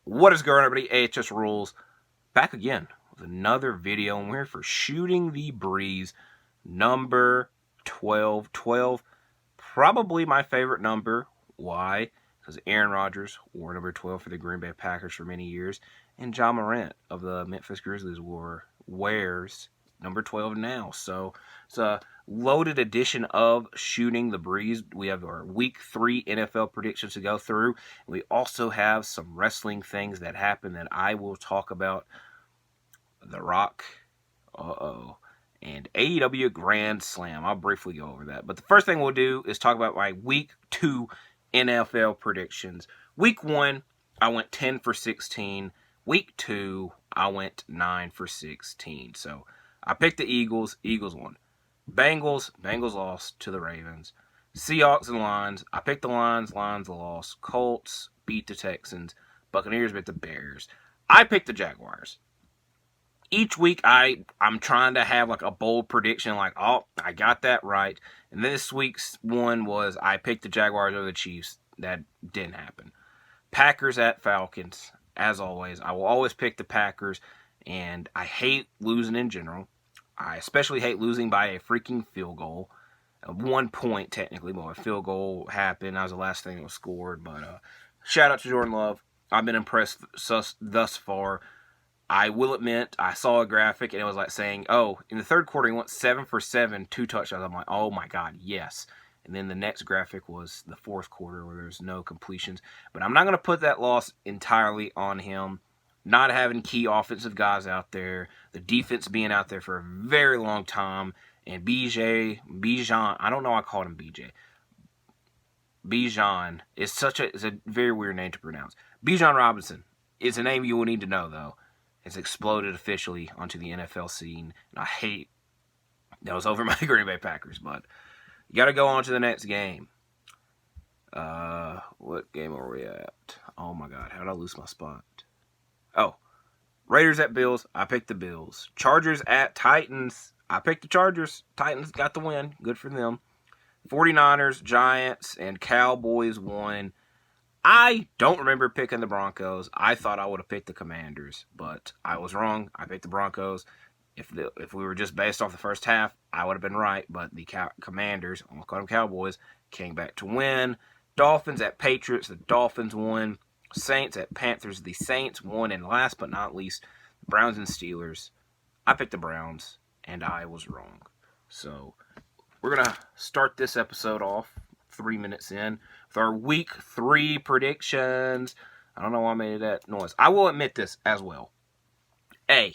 What is going on, everybody? AHS Rules back again with another video, and we're here for Shooting the Breeze number 12. 12, probably my favorite number. Why? Because Aaron Rodgers wore number 12 for the Green Bay Packers for many years, and John Morant of the Memphis Grizzlies wears number 12 now. So it's a loaded edition of Shooting the Breeze. We have our Week 3 NFL predictions to go through. We also have some wrestling things that happen that I will talk about. The Rock, and AEW Grand Slam. I'll briefly go over that. But the first thing we'll do is talk about my Week 2 NFL predictions. Week 1, I went 10 for 16. Week 2, I went 9 for 16. So I picked the Eagles. Eagles won. Bengals lost to the Ravens. Seahawks and Lions. I picked the Lions. Lions lost. Colts beat the Texans. Buccaneers beat the Bears. I picked the Jaguars. Each week, I'm trying to have like a bold prediction, like, oh, I got that right. And this week's one was I picked the Jaguars over the Chiefs. That didn't happen. Packers at Falcons. As always, I will always pick the Packers, and I hate losing in general. I especially hate losing by a freaking field goal. 1 point, technically, but a field goal happened. That was the last thing that was scored. But shout out to Jordan Love. I've been impressed thus far. I will admit, I saw a graphic, and it was like saying, oh, in the third quarter, he went 7 for 7, 2 touchdowns. I'm like, oh my God, yes. And then the next graphic was the fourth quarter where there's no completions. But I'm not going to put that loss entirely on him. Not having key offensive guys out there, the defense being out there for a very long time, and Bijan, I don't know why I called him BJ. Bijan is it's a very weird name to pronounce. Bijan Robinson is a name you will need to know, though. It's exploded officially onto the NFL scene, and I hate that was over my Green Bay Packers, but you got to go on to the next game. What game are we at? Oh my God, how did I lose my spot? Oh, Raiders at Bills. I picked the Bills. Chargers at Titans. I picked the Chargers. Titans got the win. Good for them. 49ers, Giants, and Cowboys won. I don't remember picking the Broncos. I thought I would have picked the Commanders, but I was wrong. I picked the Broncos. If we were just based off the first half, I would have been right, but the Commanders, I'm going to call them Cowboys, came back to win. Dolphins at Patriots. The Dolphins won. Saints at Panthers. The Saints won. And last but not least, Browns and Steelers. I picked the Browns, and I was wrong. So we're going to start this episode off 3 minutes in with our Week 3 predictions. I don't know why I made that noise. I will admit this as well. I've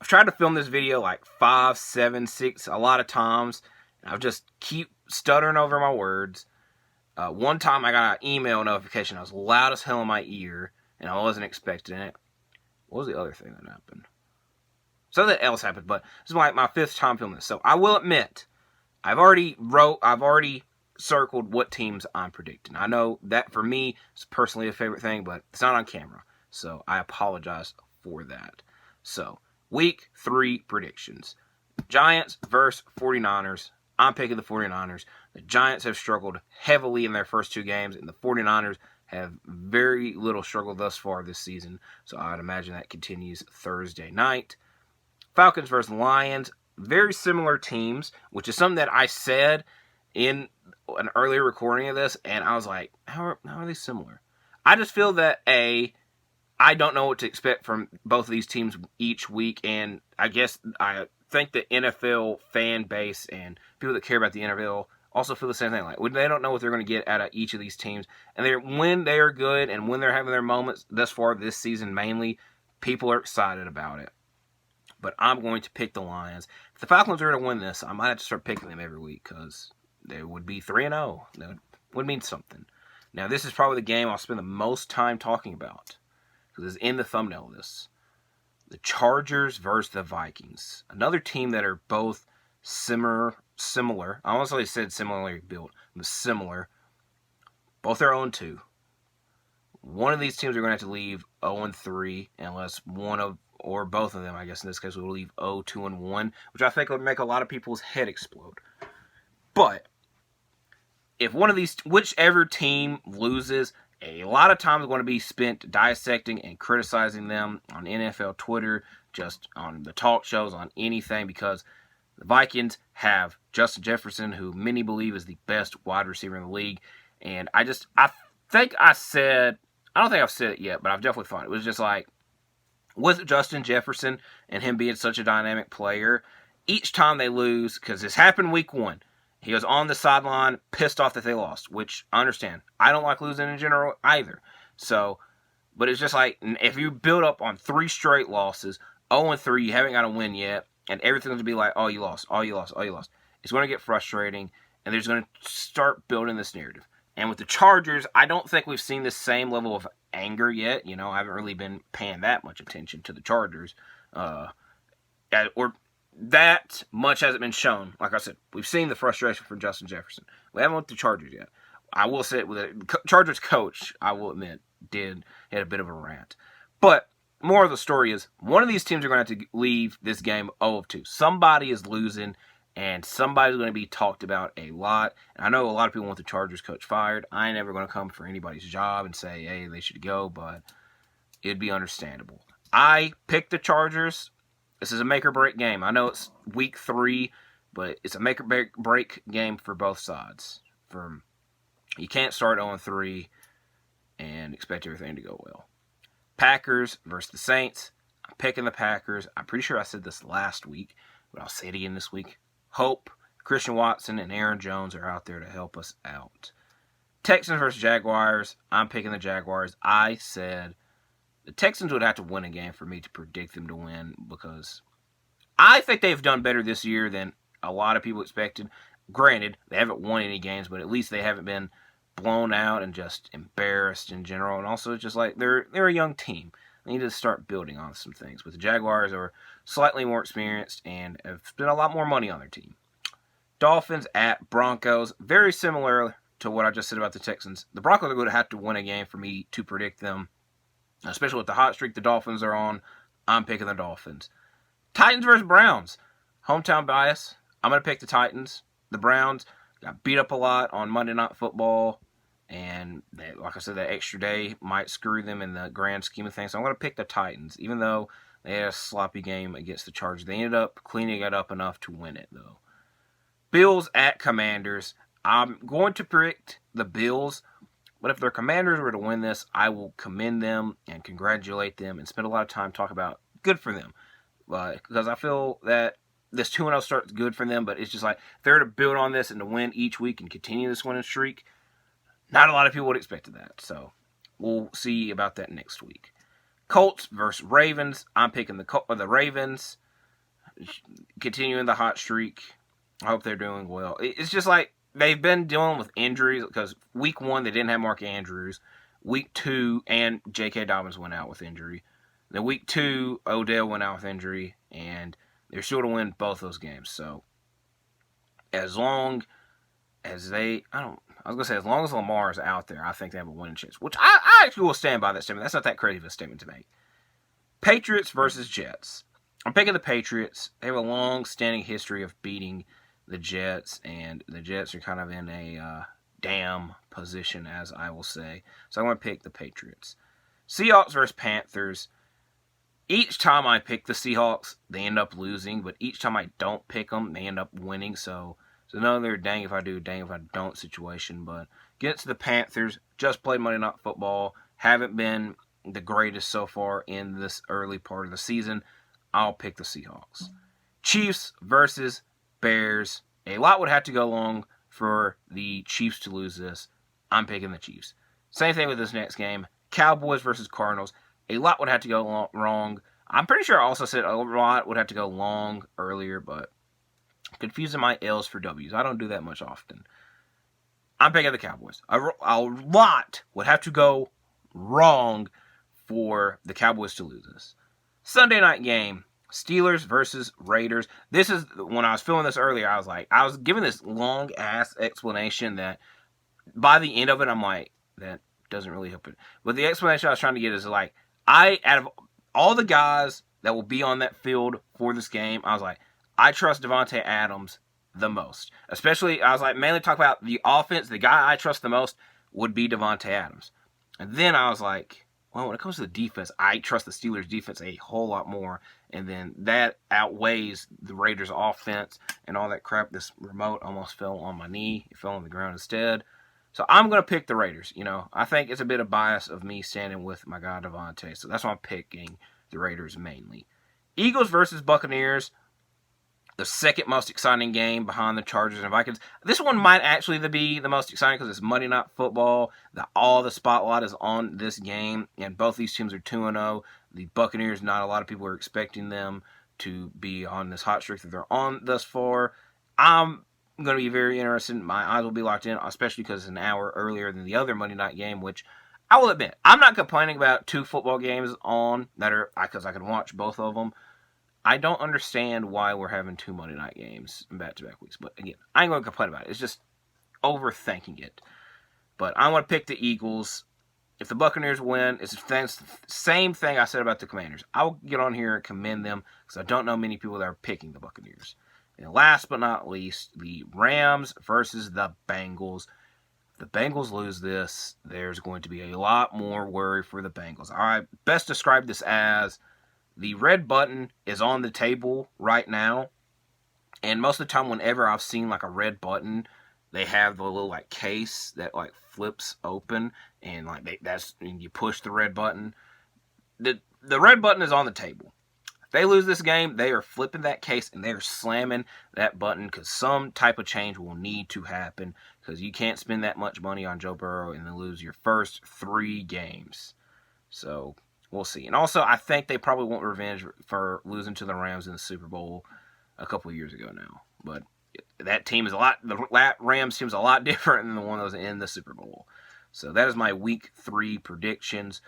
tried to film this video like 5, 7, 6 a lot of times, and I just keep stuttering over my words. One time I got an email notification. I was loud as hell in my ear, and I wasn't expecting it. What was the other thing that happened? Something else happened, but this is my 5th time filming this. So I will admit, I've already circled what teams I'm predicting. I know that for me is personally a favorite thing, but it's not on camera. So I apologize for that. So, Week 3 predictions. Giants versus 49ers. I'm picking the 49ers. The Giants have struggled heavily in their first 2 games, and the 49ers have very little struggle thus far this season. So I would imagine that continues Thursday night. Falcons versus Lions. Very similar teams, which is something that I said in an earlier recording of this, and I was like, how are they similar? I just feel that I don't know what to expect from both of these teams each week, and I think the NFL fan base and people that care about the NFL also feel the same thing. Like, they don't know what they're going to get out of each of these teams, and when they are good and when they're having their moments thus far this season mainly, people are excited about it. But I'm going to pick the Lions. If the Falcons are going to win this, I might have to start picking them every week because they would be 3-0. That would mean something. Now, this is probably the game I'll spend the most time talking about because it's in the thumbnail of this. The Chargers versus the Vikings. Another team that are both similar. I almost like said similarly built, but similar. Both are 0-2. One of these teams are going to have to leave 0-3 unless one of or both of them, I guess in this case, will leave 0-2-1, which I think would make a lot of people's head explode. But if one of these, whichever team loses, a lot of time is going to be spent dissecting and criticizing them on NFL Twitter, just on the talk shows, on anything, because the Vikings have Justin Jefferson, who many believe is the best wide receiver in the league. And I don't think I've said it yet, but I've definitely thought it was just like, with Justin Jefferson and him being such a dynamic player, each time they lose, because this happened week 1, he was on the sideline, pissed off that they lost, which I understand. I don't like losing in general either. So, but it's just like, if you build up on 3 straight losses, 0-3, you haven't got a win yet, and everything's going to be like, oh, you lost. It's going to get frustrating, and there's going to start building this narrative. And with the Chargers, I don't think we've seen the same level of anger yet. You know, I haven't really been paying that much attention to the Chargers. Or that much hasn't been shown. Like I said, we've seen the frustration for Justin Jefferson. We haven't with the Chargers yet. I will say it with the Chargers coach, I will admit, had a bit of a rant. But more of the story is, one of these teams are going to have to leave this game 0-2. Somebody is losing, and somebody's going to be talked about a lot. And I know a lot of people want the Chargers coach fired. I ain't never going to come for anybody's job and say, hey, they should go, but it'd be understandable. I picked the Chargers. This is a make-or-break game. I know it's week 3, but it's a make-or-break game for both sides. You can't start 0-3 and expect everything to go well. Packers versus the Saints. I'm picking the Packers. I'm pretty sure I said this last week, but I'll say it again this week. Hope Christian Watson and Aaron Jones are out there to help us out. Texans versus Jaguars. I'm picking the Jaguars. I said the Texans would have to win a game for me to predict them to win, because I think they've done better this year than a lot of people expected. Granted, they haven't won any games, but at least they haven't been blown out and just embarrassed in general. And also, it's just like they're a young team. They need to start building on some things. But the Jaguars are slightly more experienced and have spent a lot more money on their team. Dolphins at Broncos. Very similar to what I just said about the Texans. The Broncos are going to have to win a game for me to predict them. Especially with the hot streak the Dolphins are on. I'm picking the Dolphins. Titans versus Browns. Hometown bias. I'm going to pick the Titans. The Browns got beat up a lot on Monday Night Football. And like I said, that extra day might screw them in the grand scheme of things. So I'm going to pick the Titans. Even though they had a sloppy game against the Chargers, they ended up cleaning it up enough to win it, though. Bills at Commanders. I'm going to predict the Bills. But if their Commanders were to win this, I will commend them and congratulate them and spend a lot of time talking about good for them. Because I feel that this 2-0 start's good for them, but it's just like, if they're to build on this and to win each week and continue this winning streak, not a lot of people would expect that. So we'll see about that next week. Colts versus Ravens. I'm picking the Ravens. Continuing the hot streak. I hope they're doing well. It's just like, they've been dealing with injuries, because week 1 they didn't have Mark Andrews. Week 2, and J.K. Dobbins went out with injury. Then week 2, Odell went out with injury, and they're sure to win both those games. So, as long as as long as Lamar is out there, I think they have a winning chance. Which I actually will stand by that statement. That's not that crazy of a statement to make. Patriots versus Jets. I'm picking the Patriots. They have a long-standing history of beating the Jets, and the Jets are kind of in a damn position, as I will say. So I'm going to pick the Patriots. Seahawks versus Panthers. Each time I pick the Seahawks, they end up losing, but each time I don't pick them, they end up winning. So it's another dang if I do, dang if I don't situation. But against the Panthers, just played Monday Night Football, haven't been the greatest so far in this early part of the season. I'll pick the Seahawks. Chiefs versus Bears. A lot would have to go wrong for the Chiefs to lose this. I'm picking the Chiefs. Same thing with this next game. Cowboys versus Cardinals. A lot would have to go wrong. I'm pretty sure I also said a lot would have to go long earlier, but confusing my L's for W's. I don't do that much often. I'm picking the Cowboys. A lot would have to go wrong for the Cowboys to lose this. Sunday night game. Steelers versus Raiders. This is, when I was filming this earlier, I was giving this long-ass explanation that by the end of it, I'm like, that doesn't really help it. But the explanation I was trying to get is like, out of all the guys that will be on that field for this game, I was like, I trust Devontae Adams the most. Especially, I was like, mainly talk about the offense. The guy I trust the most would be Devontae Adams. And then I was like, well, when it comes to the defense, I trust the Steelers' defense a whole lot more. And then that outweighs the Raiders' offense and all that crap. This remote almost fell on my knee. It fell on the ground instead. So I'm going to pick the Raiders. I think it's a bit of bias of me standing with my guy Devontae. So that's why I'm picking the Raiders mainly. Eagles versus Buccaneers. The second most exciting game behind the Chargers and Vikings. This one might actually be the most exciting because it's Monday Night Football. All the spotlight is on this game, and both these teams are 2-0. The Buccaneers, not a lot of people are expecting them to be on this hot streak that they're on thus far. I'm going to be very interested. My eyes will be locked in, especially because it's an hour earlier than the other Monday night game, which I will admit, I'm not complaining about two football games on that are because I can watch both of them. I don't understand why we're having two Monday night games in back-to-back weeks. But again, I ain't going to complain about it. It's just overthinking it. But I want to pick the Eagles. If the Buccaneers win, it's the same thing I said about the Commanders. I'll get on here and commend them because I don't know many people that are picking the Buccaneers. And last but not least, the Rams versus the Bengals. If the Bengals lose this, there's going to be a lot more worry for the Bengals. I best describe this as the red button is on the table right now, and most of the time whenever I've seen like a red button, they have the little like case that like flips open, and like and you push the red button. The red button is on the table. If they lose this game, they are flipping that case and they are slamming that button because some type of change will need to happen because you can't spend that much money on Joe Burrow and then lose your first 3 games. So we'll see. And also, I think they probably want revenge for losing to the Rams in the Super Bowl a couple of years ago now. But that team is the Rams team is a lot different than the one that was in the Super Bowl. So that is my Week 3 predictions.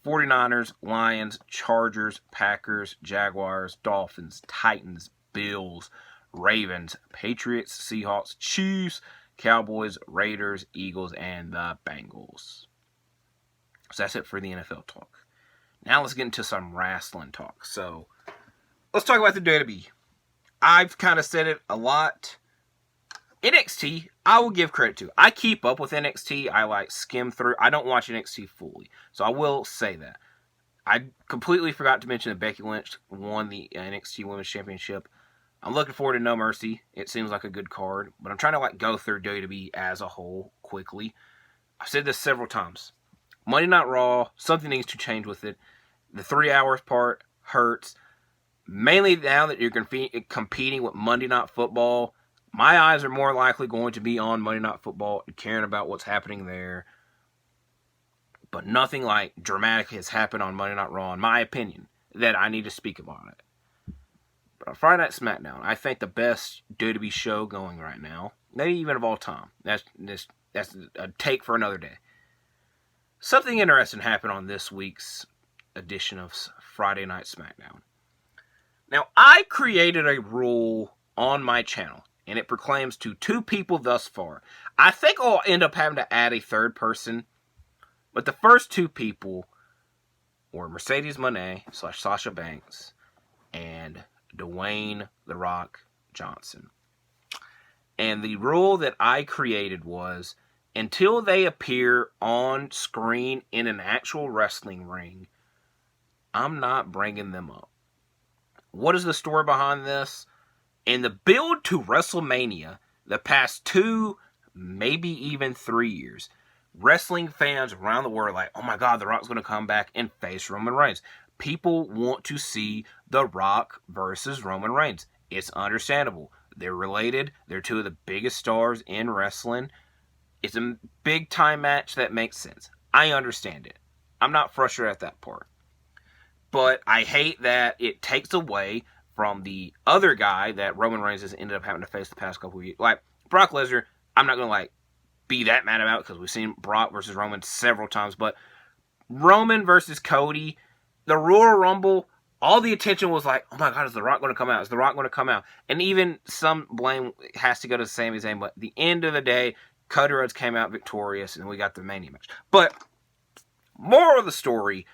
49ers, Lions, Chargers, Packers, Jaguars, Dolphins, Titans, Bills, Ravens, Patriots, Seahawks, Chiefs, Cowboys, Raiders, Eagles, and the Bengals. So that's it for the NFL talk. Now let's get into some wrestling talk. So let's talk about the WWE. I've kind of said it a lot. NXT, I will give credit to. I keep up with NXT. I skim through. I don't watch NXT fully. So I will say that. I completely forgot to mention that Becky Lynch won the NXT Women's Championship. I'm looking forward to No Mercy. It seems like a good card. But I'm trying to go through WWE as a whole quickly. I've said this several times. Monday Night Raw, something needs to change with it. The 3 hours part hurts. Mainly now that you're competing with Monday Night Football, my eyes are more likely going to be on Monday Night Football and caring about what's happening there. But nothing dramatic has happened on Monday Night Raw, in my opinion, that I need to speak about it. But on Friday Night SmackDown, I think the best WWE show going right now, maybe even of all time. That's a take for another day. Something interesting happened on this week's edition of Friday Night SmackDown. Now, I created a rule on my channel, and it proclaims to 2 people thus far. I think I'll end up having to add a third person, but the first 2 people were Mercedes Moné / Sasha Banks and Dwayne "The Rock" Johnson. And the rule that I created was, until they appear on screen in an actual wrestling ring, I'm not bringing them up. What is the story behind this? In the build to WrestleMania, the past 2, maybe even 3 years, wrestling fans around the world are like, oh my God, The Rock's going to come back and face Roman Reigns. People want to see The Rock versus Roman Reigns. It's understandable. They're related. They're 2 of the biggest stars in wrestling. It's a big time match that makes sense. I understand it. I'm not frustrated at that part. But I hate that it takes away from the other guy that Roman Reigns has ended up having to face the past couple of years. Like Brock Lesnar, I'm not going to be that mad about because we've seen Brock versus Roman several times. But Roman versus Cody, the Royal Rumble, all the attention was like, oh my God, is The Rock going to come out? Is The Rock going to come out? And even some blame has to go to Sami Zayn. But at the end of the day, Cody Rhodes came out victorious and we got the Mania match. But moral of the story,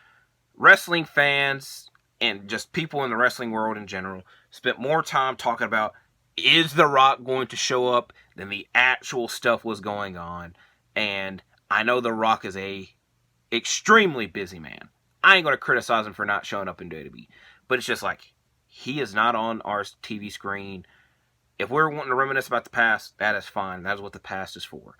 wrestling fans and just people in the wrestling world in general spent more time talking about, is The Rock going to show up, than the actual stuff was going on. And I know The Rock is a extremely busy man. I ain't going to criticize him for not showing up in WWE. But it's just like, he is not on our TV screen. If we're wanting to reminisce about the past, that is fine. That is what the past is for.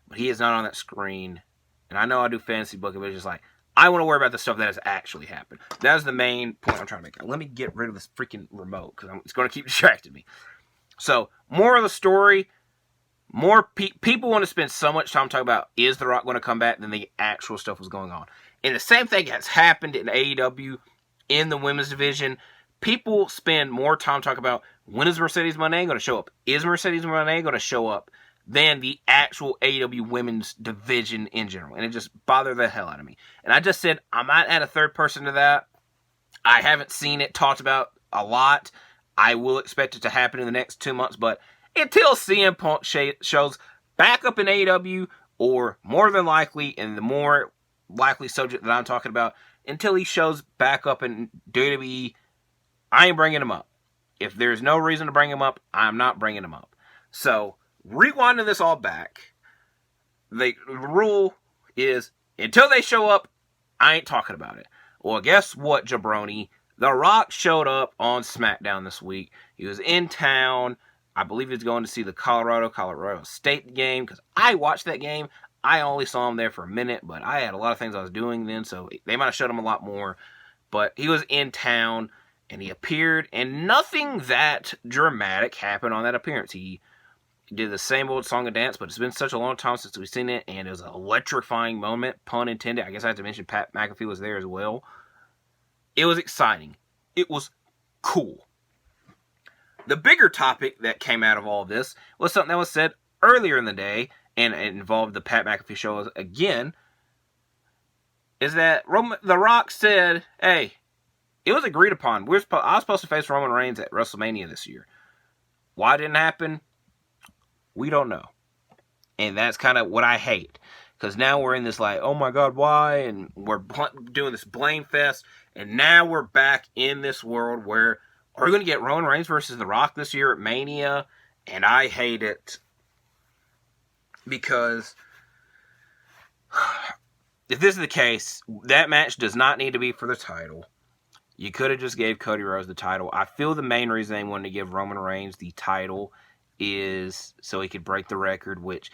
But he is not on that screen. And I know I do fantasy booking, but it's just like, I want to worry about the stuff that has actually happened. That is the main point I'm trying to make. Let me get rid of this freaking remote, because it's going to keep distracting me. So, more of the story, more people want to spend so much time talking about, is The Rock going to come back, than the actual stuff was going on. And the same thing has happened in AEW, in the women's division. People spend more time talking about, when is Mercedes Moné going to show up? Is Mercedes Moné going to show up? Than the actual AEW women's division in general. And it just bothered the hell out of me. And I just said, I might add a third person to that. I haven't seen it talked about a lot. I will expect it to happen in the next 2 months. But until CM Punk shows back up in AEW, or more than likely, and the more likely subject that I'm talking about, until he shows back up in WWE, I ain't bringing him up. If there's no reason to bring him up, I'm not bringing him up. So, rewinding this all back, the rule is, until they show up, I ain't talking about it. Well, guess what, jabroni? The Rock showed up on SmackDown this week. He was in town. I believe he was going to see the Colorado State game, because I watched that game. I only saw him there for a minute, but I had a lot of things I was doing then, so they might have showed him a lot more. But he was in town, and he appeared, and nothing that dramatic happened on that appearance. He did the same old song and dance, but it's been such a long time since we've seen it, and it was an electrifying moment, pun intended. I guess I have to mention Pat McAfee was there as well. It was exciting. It was cool. The bigger topic that came out of all of this was something that was said earlier in the day, and it involved the Pat McAfee show again, is that The Rock said, hey, it was agreed upon. I was supposed to face Roman Reigns at WrestleMania this year. Why it didn't happen? We don't know. And that's kind of what I hate. Because now we're in this like, oh my God, why? And we're doing this blame fest. And now we're back in this world where, are we going to get Roman Reigns versus The Rock this year at Mania? And I hate it. Because if this is the case, that match does not need to be for the title. You could have just gave Cody Rhodes the title. I feel the main reason they wanted to give Roman Reigns the title is so he could break the record, which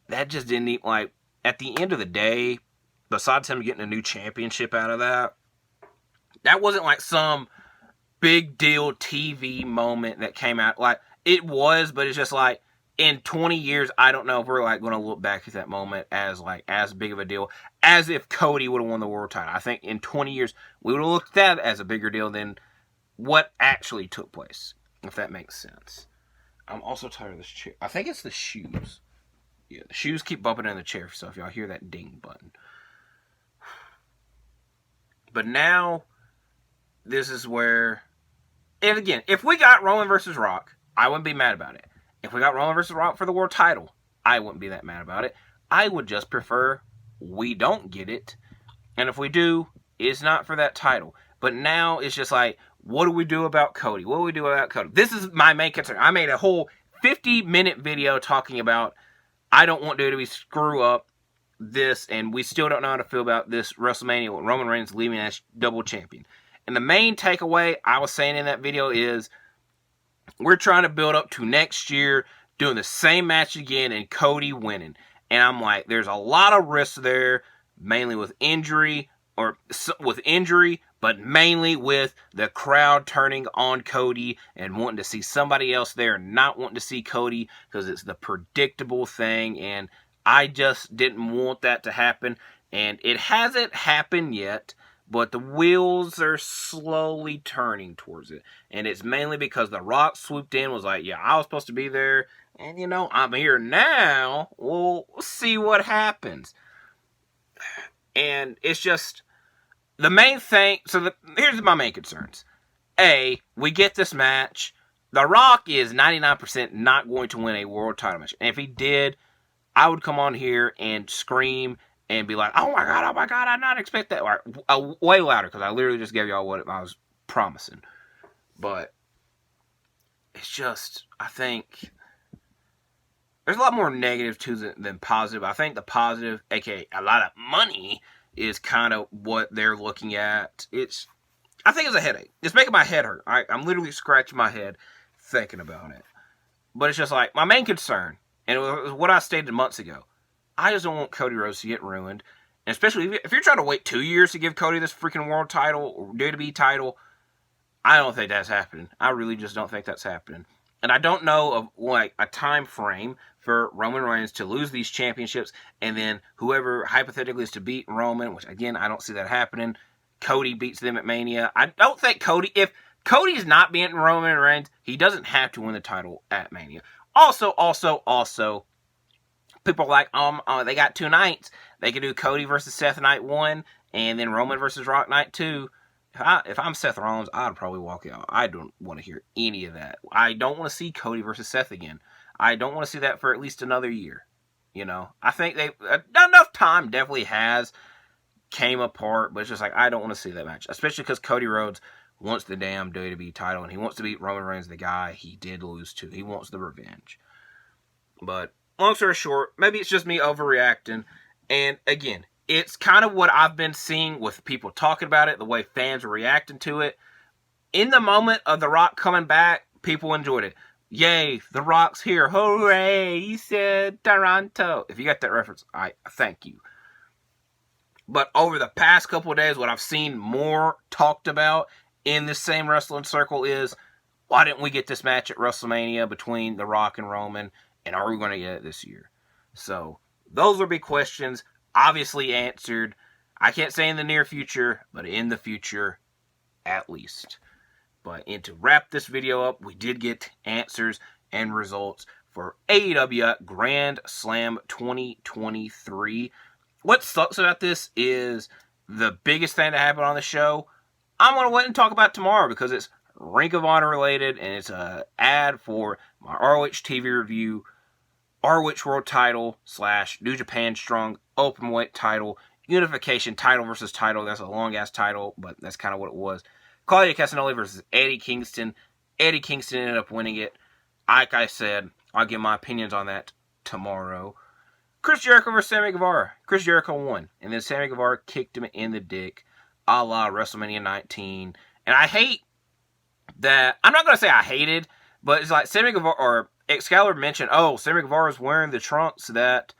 that just didn't even, like, at the end of the day, besides him getting a new championship out of that, that wasn't like some big deal TV moment that came out. Like, it was, but it's just like, in 20 years, I don't know if we're like going to look back at that moment as like as big of a deal as if Cody would have won the world title. I think in 20 years, we would have looked at that as a bigger deal than what actually took place, if that makes sense. I'm also tired of this chair. I think it's the shoes. Yeah, the shoes keep bumping in the chair, so if y'all hear that ding button. But now, this is where, and again, if we got Roman versus Rock, I wouldn't be mad about it. If we got Roman versus Rock for the world title, I wouldn't be that mad about it. I would just prefer we don't get it. And if we do, it's not for that title. But now it's just like, what do we do about Cody? What do we do about Cody? This is my main concern. I made a whole 50-minute video talking about, I don't want WWE to screw up this, and we still don't know how to feel about this WrestleMania with Roman Reigns leaving as double champion. And the main takeaway I was saying in that video is, we're trying to build up to next year, doing the same match again, and Cody winning. And I'm like, there's a lot of risks there, mainly with injury, but mainly with the crowd turning on Cody and wanting to see somebody else there, not wanting to see Cody, because it's the predictable thing, and I just didn't want that to happen. And it hasn't happened yet, but the wheels are slowly turning towards it. And it's mainly because The Rock swooped in, was like, yeah, I was supposed to be there, and you know, I'm here now. We'll see what happens. And it's just, the main thing, here's my main concerns. A, we get this match. The Rock is 99% not going to win a world title match. And if he did, I would come on here and scream and be like, oh my God, I did not expect that. Or way louder, because I literally just gave y'all what I was promising. But it's just, I think, there's a lot more negative to than positive. I think the positive, aka a lot of money, is kind of what they're looking at. I think it's a headache. It's making my head hurt. I'm literally scratching my head thinking about it. But it's just like, my main concern, and it was what I stated months ago, I just don't want Cody Rhodes to get ruined. And especially if you're trying to wait 2 years to give Cody this freaking world title or WWE title, I don't think that's happening. I really just don't think that's happening. And I don't know of like a time frame for Roman Reigns to lose these championships and then whoever hypothetically is to beat Roman, which again, I don't see that happening, Cody beats them at Mania. I don't think if Cody's not beating Roman Reigns, he doesn't have to win the title at Mania. Also, people are like, they got 2 nights. They could do Cody versus Seth night 1, and then Roman versus Rock night 2. If I'm Seth Rollins, I'd probably walk out. I don't want to hear any of that. I don't want to see Cody versus Seth again. I don't want to see that for at least another year. You know, I think enough time definitely has came apart, but it's just like, I don't want to see that match, especially because Cody Rhodes wants the damn WWE title, and he wants to beat Roman Reigns, the guy he did lose to. He wants the revenge. But long story short, maybe it's just me overreacting. And again, it's kind of what I've been seeing with people talking about it, the way fans are reacting to it. In the moment of The Rock coming back, people enjoyed it. Yay, The Rock's here. Hooray, he said Toronto. If you got that reference, I thank you. But over the past couple of days, what I've seen more talked about in this same wrestling circle is, why didn't we get this match at WrestleMania between The Rock and Roman? And are we going to get it this year? So, those will be questions obviously answered. I can't say in the near future, but in the future, at least. And to wrap this video up, we did get answers and results for AEW Grand Slam 2023. What sucks about this is the biggest thing that happened on the show, I'm going to wait and talk about tomorrow because it's Ring of Honor related, and it's an ad for my ROH TV review, ROH World Title / New Japan Strong Openweight Title, Unification Title versus Title. That's a long-ass title, but that's kind of what it was. Claudio Castagnoli versus Eddie Kingston. Eddie Kingston ended up winning it. Like I said, I'll give my opinions on that tomorrow. Chris Jericho versus Sammy Guevara. Chris Jericho won, and then Sammy Guevara kicked him in the dick, a la WrestleMania 19. And I hate that. I'm not going to say I hated, but it's like Sammy Guevara, or Excalibur mentioned, Sammy Guevara's wearing the trunks that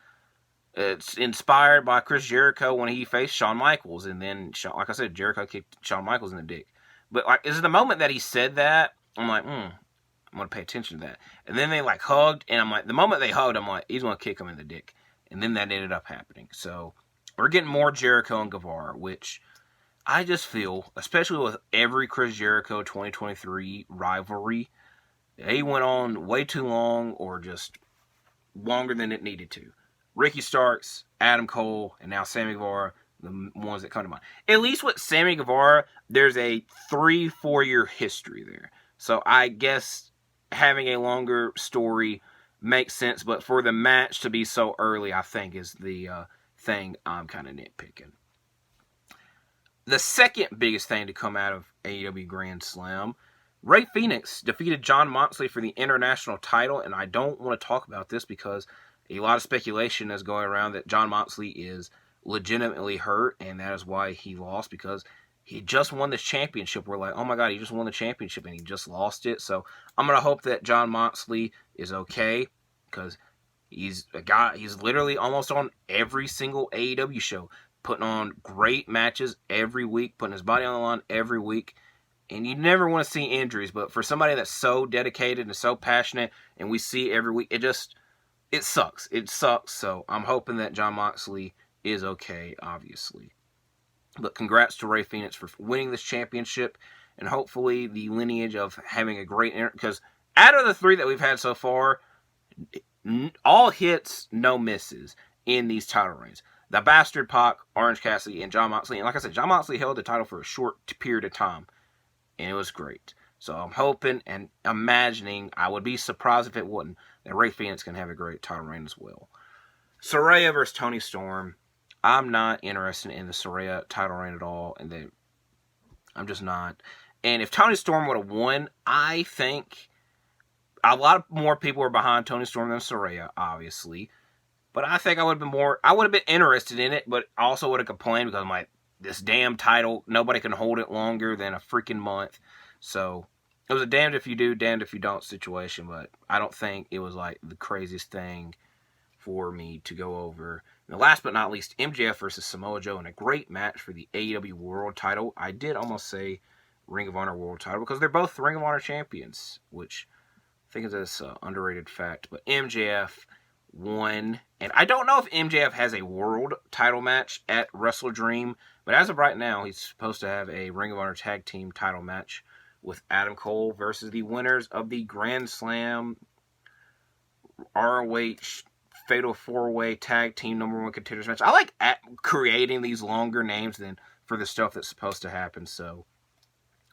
it's inspired by Chris Jericho when he faced Shawn Michaels. And then, like I said, Jericho kicked Shawn Michaels in the dick. But like, is it the moment that he said that? I'm like, I'm going to pay attention to that. And then they like hugged, and I'm like, the moment they hugged, I'm like, he's going to kick him in the dick. And then that ended up happening. So, we're getting more Jericho and Guevara, which I just feel, especially with every Chris Jericho 2023 rivalry, they went on way too long, or just longer than it needed to. Ricky Starks, Adam Cole, and now Sammy Guevara, the ones that come to mind. At least with Sammy Guevara, there's a 3-4 year history there. So I guess having a longer story makes sense, but for the match to be so early, I think is the thing I'm kind of nitpicking. The second biggest thing to come out of AEW Grand Slam, Rey Fenix defeated Jon Moxley for the international title, and I don't want to talk about this because a lot of speculation is going around that Jon Moxley is legitimately hurt, and that is why he lost, because he just won this championship. We're like, oh my god, he just won the championship and he just lost it. So I'm going to hope that Jon Moxley is okay, because he's a guy, he's literally almost on every single AEW show, putting on great matches every week, putting his body on the line every week. And you never want to see injuries, but for somebody that's so dedicated and so passionate, and we see every week, it sucks. It sucks. So I'm hoping that Jon Moxley is okay, obviously. But congrats to Rey Fenix for winning this championship, and hopefully the lineage of having a great, because out of the 3 that we've had so far, all hits, no misses in these title reigns. The Bastard Pac, Orange Cassidy, and Jon Moxley. And like I said, Jon Moxley held the title for a short period of time, and it was great. So I'm hoping and imagining, I would be surprised if it wouldn't, that Rey Fenix can have a great title reign as well. Saraya versus Toni Storm. I'm not interested in the Saraya title reign at all, and I'm just not. And if Toni Storm would have won, I think a lot more people were behind Toni Storm than Saraya, obviously. But I think I would have been interested in it, but I also would have complained because I'm like, this damn title, nobody can hold it longer than a freaking month. So it was a damned if you do, damned if you don't situation, but I don't think it was like the craziest thing for me to go over. And last but not least, MJF versus Samoa Joe in a great match for the AEW World title. I did almost say Ring of Honor World title because they're both Ring of Honor champions, which I think is this underrated fact. But MJF won, and I don't know if MJF has a world title match at Wrestle Dream, but as of right now, he's supposed to have a Ring of Honor tag team title match with Adam Cole versus the winners of the Grand Slam ROH Fatal 4-Way Tag Team #1 Contenders match. I like creating these longer names than for the stuff that's supposed to happen, so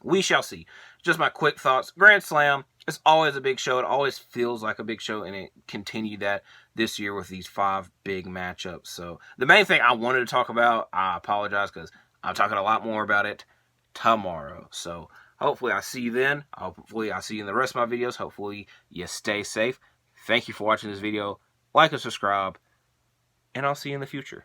we shall see. Just my quick thoughts. Grand Slam, it's always a big show. It always feels like a big show, and it continued that this year with these 5 big matchups. So the main thing I wanted to talk about, I apologize because I'm talking a lot more about it tomorrow. So hopefully I see you then. Hopefully I see you in the rest of my videos. Hopefully you stay safe. Thank you for watching this video. Like and subscribe, and I'll see you in the future.